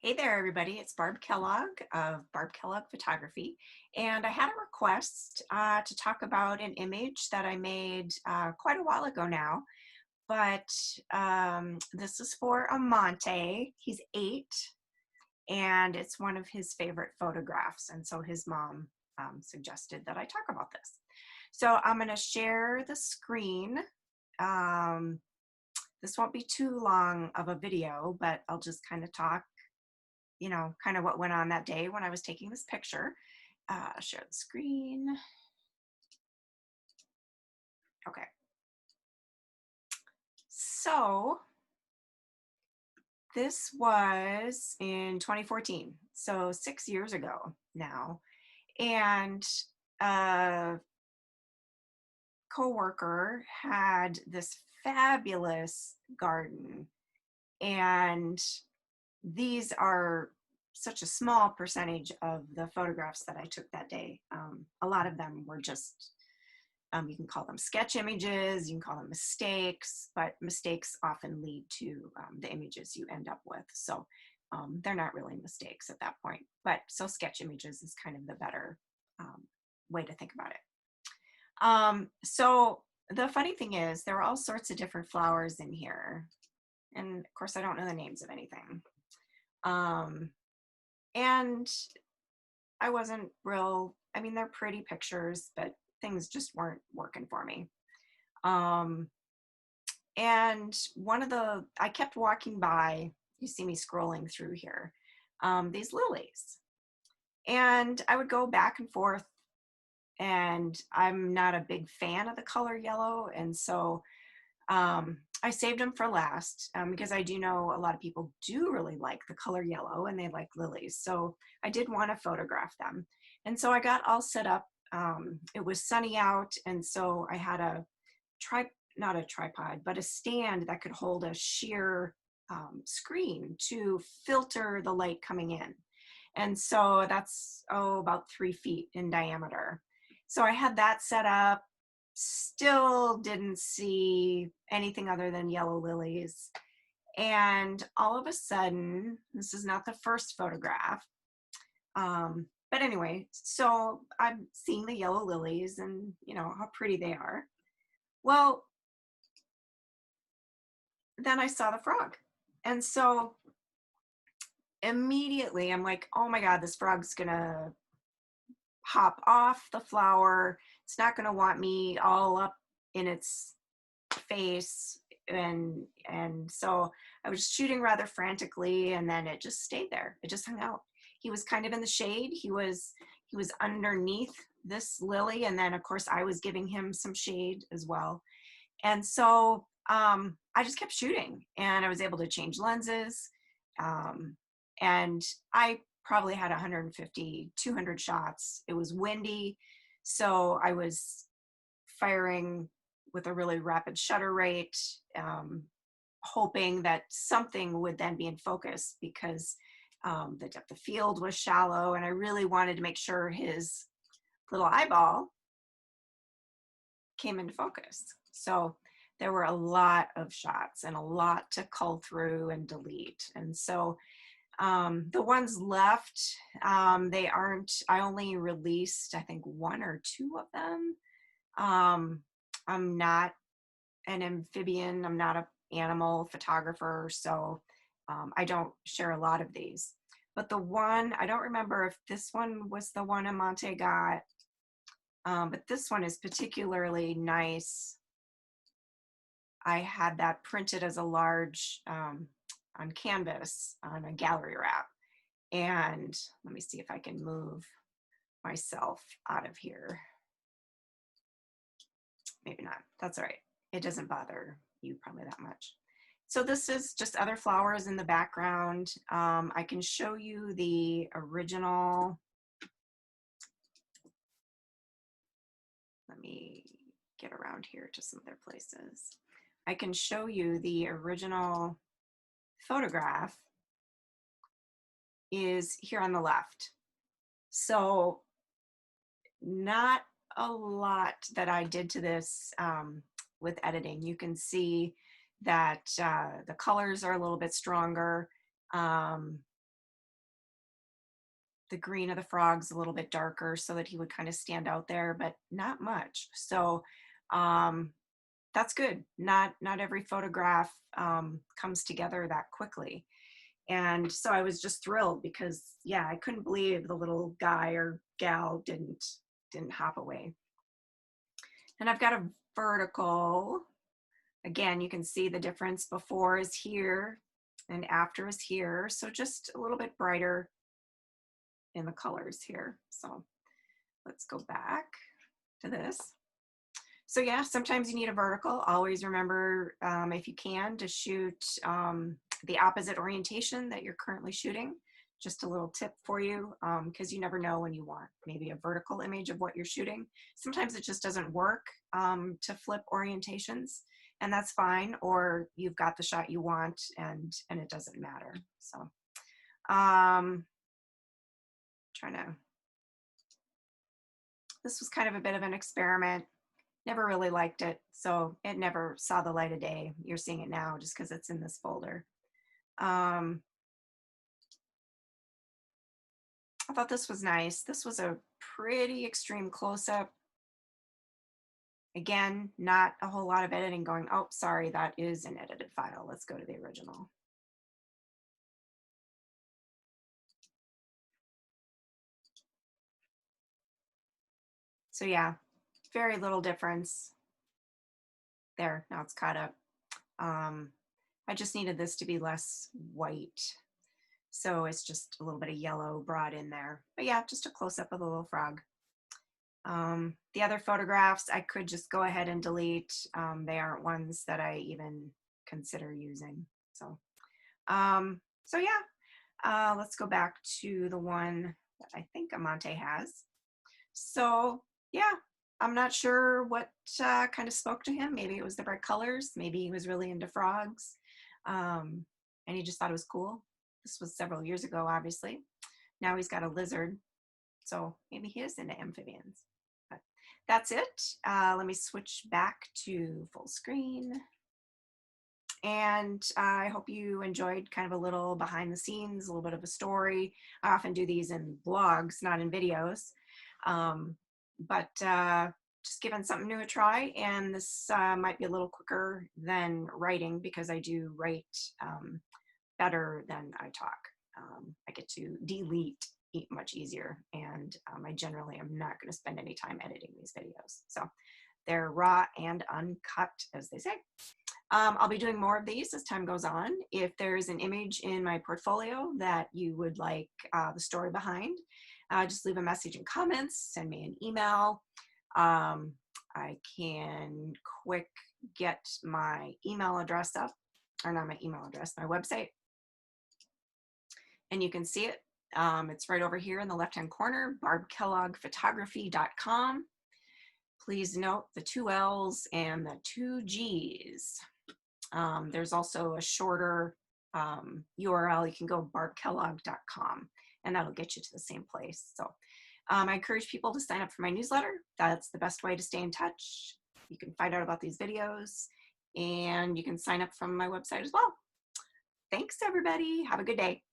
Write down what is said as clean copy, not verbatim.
Hey there, everybody. It's Barb Kellogg of Barb Kellogg Photography. And I had a request to talk about an image that I made quite a while ago now. But this is for Amante. He's 8, and it's one of his favorite photographs. And so his mom suggested that I talk about this. So I'm going to share the screen. Um, this won't be too long of a video, but I'll just kind of talk kind of what went on that day when I was taking this picture. Share the screen. Okay. So this was in 2014, so 6 years ago now. And a coworker had this fabulous garden, and these are such a small percentage of the photographs that I took that day. A lot of them were just, you can call them sketch images, you can call them mistakes, but mistakes often lead to the images you end up with. So they're not really mistakes at that point. But so sketch images is kind of the better way to think about it. So the funny thing is, there were all sorts of different flowers in here. And of course, I don't know the names of anything. And I wasn't real, I mean, they're pretty pictures, but things just weren't working for me. Um, and I kept walking by, you see me scrolling through here, these lilies. And I would go back and forth, and I'm not a big fan of the color yellow. And so I saved them for last because I do know a lot of people do really like the color yellow and they like lilies. So I did want to photograph them. And so I got all set up. It was sunny out, and so I had not a tripod, but a stand that could hold a sheer screen to filter the light coming in. And so that's, about 3 feet in diameter. So I had that set up, still didn't see anything other than yellow lilies. And all of a sudden, this is not the first photograph. But anyway, so I'm seeing the yellow lilies and how pretty they are. Well, then I saw the frog. And so immediately I'm like, oh my God, this frog's gonna hop off the flower. It's not gonna want me all up in its face. And so I was shooting rather frantically, and then it just stayed there. It just hung out. He was kind of in the shade. He was underneath this lily, and then of course I was giving him some shade as well. And so I just kept shooting, and I was able to change lenses. Um, and I probably had 150, 200 shots. It was windy, so I was firing with a really rapid shutter rate, hoping that something would then be in focus because the depth of field was shallow, and I really wanted to make sure his little eyeball came into focus. So there were a lot of shots and a lot to cull through and delete. And so the ones left, I only released, I think, 1 or 2 of them. I'm not an amphibian, I'm not an animal photographer, so I don't share a lot of these. But the one, I don't remember if this one was the one Amante got, but this one is particularly nice. I had that printed as a large on canvas on a gallery wrap. And let me see if I can move myself out of here. Maybe not. That's all right. It doesn't bother you probably that much. So this is just other flowers in the background. I can show you the original. Let me get around here to some other places. I can show you the original photograph is here on the left. So not a lot that I did to this with editing. You can see that the colors are a little bit stronger. the green of the frog's a little bit darker so that he would kind of stand out there, but not much. So that's good. Not every photograph comes together that quickly. And so I was just thrilled because, yeah, I couldn't believe the little guy or gal didn't hop away. And I've got a vertical. Again, you can see the difference. Before is here and after is here. So just a little bit brighter in the colors here. So let's go back to this. So yeah, sometimes you need a vertical. Always remember, if you can, to shoot the opposite orientation that you're currently shooting. Just a little tip for you, because you never know when you want maybe a vertical image of what you're shooting. Sometimes it just doesn't work to flip orientations, and that's fine. Or you've got the shot you want, and it doesn't matter. So, trying to. This was kind of a bit of an experiment. Never really liked it, so it never saw the light of day. You're seeing it now just because it's in this folder. I thought this was nice. This was a pretty extreme close-up. Again, not a whole lot of editing going. Oh, sorry, that is an edited file. Let's go to the original. So yeah, very little difference. There, now it's caught up. I just needed this to be less white. So it's just a little bit of yellow brought in there. But yeah, just a close-up of the little frog. The other photographs I could just go ahead and delete. They aren't ones that I even consider using. So, so yeah, let's go back to the one that I think Amante has. So yeah, I'm not sure what kind of spoke to him. Maybe it was the bright colors. Maybe he was really into frogs, and he just thought it was cool. This was several years ago, obviously. Now he's got a lizard, so maybe he is into amphibians. But that's it. Let me switch back to full screen. And I hope you enjoyed kind of a little behind the scenes, a little bit of a story. I often do these in blogs, not in videos. But just giving something new a try. And this might be a little quicker than writing because I do write better than I talk. I get to delete much easier, and I generally am not going to spend any time editing these videos. So they're raw and uncut, as they say. I'll be doing more of these as time goes on. If there's an image in my portfolio that you would like the story behind, just leave a message in comments, send me an email. I can quick get my email address up, or not my email address, my website. And you can see it. It's right over here in the left-hand corner, barbkelloggphotography.com. Please note the 2 L's and the 2 G's. There's also a shorter URL. You can go barbkellogg.com, and that'll get you to the same place. So I encourage people to sign up for my newsletter. That's the best way to stay in touch. You can find out about these videos, and you can sign up from my website as well. Thanks, everybody. Have a good day.